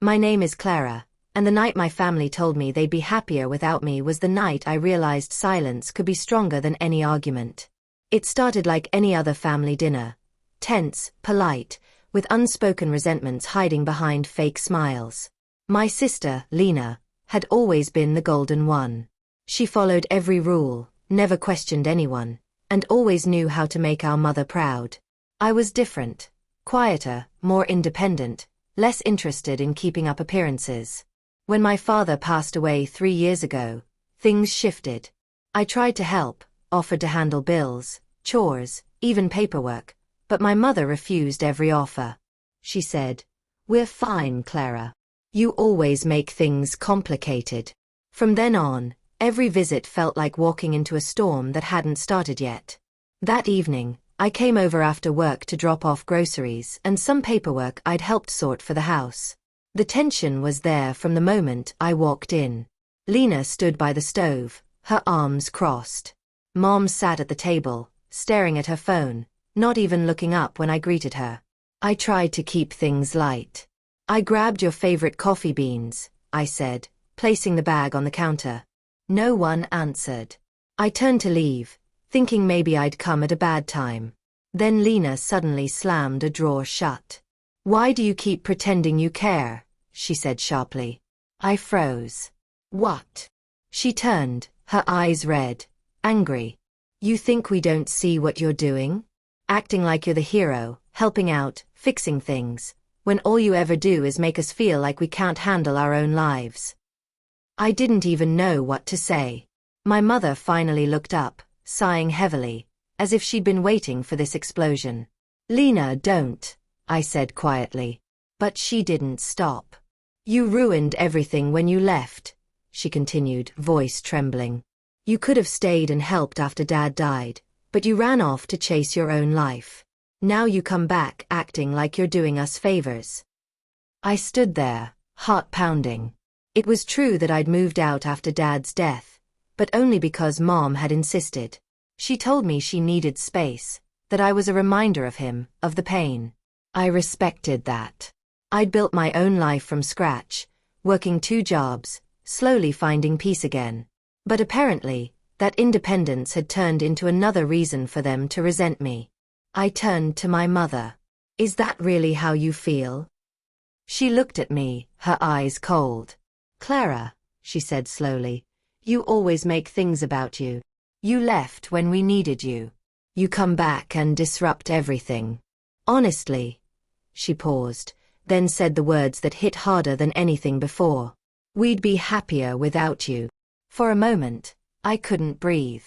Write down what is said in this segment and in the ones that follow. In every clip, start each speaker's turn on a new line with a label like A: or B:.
A: My name is Clara, and the night my family told me they'd be happier without me was the night I realized silence could be stronger than any argument. It started like any other family dinner. Tense, polite, with unspoken resentments hiding behind fake smiles. My sister, Lena, had always been the golden one. She followed every rule, never questioned anyone, and always knew how to make our mother proud. I was different, quieter, more independent, less interested in keeping up appearances. When my father passed away 3 years ago, things shifted. I tried to help, offered to handle bills, chores, even paperwork, but my mother refused every offer. She said, "We're fine, Clara. You always make things complicated." From then on, every visit felt like walking into a storm that hadn't started yet. That evening, I came over after work to drop off groceries and some paperwork I'd helped sort for the house. The tension was there from the moment I walked in. Lena stood by the stove, her arms crossed. Mom sat at the table, staring at her phone, not even looking up when I greeted her. I tried to keep things light. "I grabbed your favorite coffee beans," I said, placing the bag on the counter. No one answered. I turned to leave, thinking maybe I'd come at a bad time. Then Lena suddenly slammed a drawer shut. "Why do you keep pretending you care?" she said sharply. I froze. "What?" She turned, her eyes red, angry. "You think we don't see what you're doing? Acting like you're the hero, helping out, fixing things, when all you ever do is make us feel like we can't handle our own lives." I didn't even know what to say. My mother finally looked up, sighing heavily, as if she'd been waiting for this explosion. "Lena, don't," I said quietly. But she didn't stop. "You ruined everything when you left," she continued, voice trembling. "You could have stayed and helped after Dad died, but you ran off to chase your own life. Now you come back acting like you're doing us favors." I stood there, heart pounding. It was true that I'd moved out after Dad's death, but only because Mom had insisted. She told me she needed space, that I was a reminder of him, of the pain. I respected that. I'd built my own life from scratch, working 2 jobs, slowly finding peace again. But apparently, that independence had turned into another reason for them to resent me. I turned to my mother. "Is that really how you feel?" She looked at me, her eyes cold. "Clara," she said slowly, "you always make things about you. You left when we needed you. You come back and disrupt everything. Honestly." She paused, then said the words that hit harder than anything before. "We'd be happier without you." For a moment, I couldn't breathe.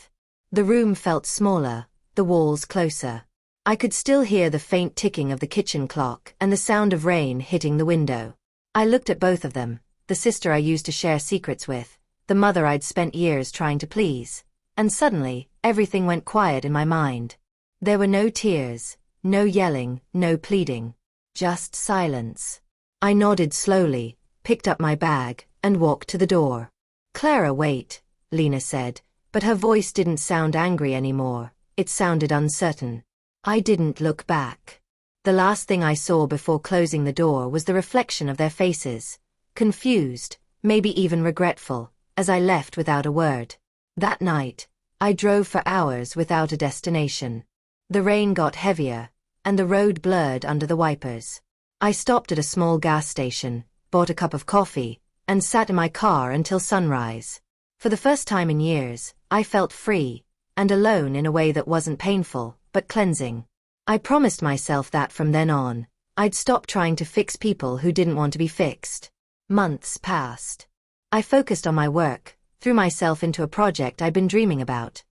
A: The room felt smaller, the walls closer. I could still hear the faint ticking of the kitchen clock and the sound of rain hitting the window. I looked at both of them, the sister I used to share secrets with, the mother I'd spent years trying to please, and suddenly, everything went quiet in my mind. There were no tears, no yelling, no pleading. Just silence. I nodded slowly, picked up my bag, and walked to the door. "Clara, wait," Lena said, but her voice didn't sound angry anymore, it sounded uncertain. I didn't look back. The last thing I saw before closing the door was the reflection of their faces, confused, maybe even regretful, as I left without a word. That night, I drove for hours without a destination. The rain got heavier, and the road blurred under the wipers. I stopped at a small gas station, bought a cup of coffee, and sat in my car until sunrise. For the first time in years, I felt free, and alone in a way that wasn't painful, but cleansing. I promised myself that from then on, I'd stop trying to fix people who didn't want to be fixed. Months passed. I focused on my work, threw myself into a project I'd been dreaming about,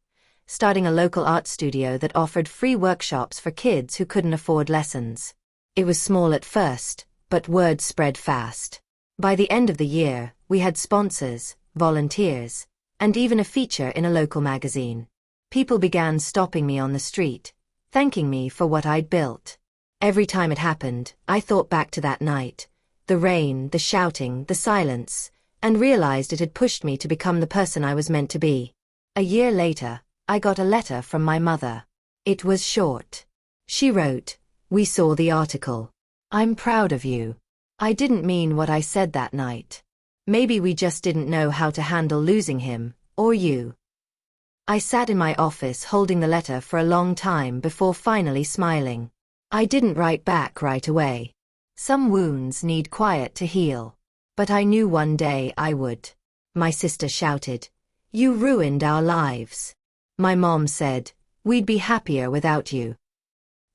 A: starting a local art studio that offered free workshops for kids who couldn't afford lessons. It was small at first, but word spread fast. By the end of the year, we had sponsors, volunteers, and even a feature in a local magazine. People began stopping me on the street, thanking me for what I'd built. Every time it happened, I thought back to that night, the rain, the shouting, the silence, and realized it had pushed me to become the person I was meant to be. A year later, I got a letter from my mother. It was short. She wrote, "We saw the article. I'm proud of you. I didn't mean what I said that night. Maybe we just didn't know how to handle losing him, or you. I sat in my office holding the letter for a long time before finally smiling. I didn't write back right away. Some wounds need quiet to heal. But I knew one day I would. My sister shouted, "You ruined our lives." My mom said, "We'd be happier without you."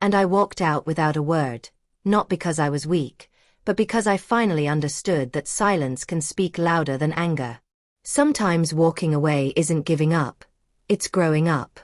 A: And I walked out without a word, not because I was weak, but because I finally understood that silence can speak louder than anger. Sometimes walking away isn't giving up, it's growing up.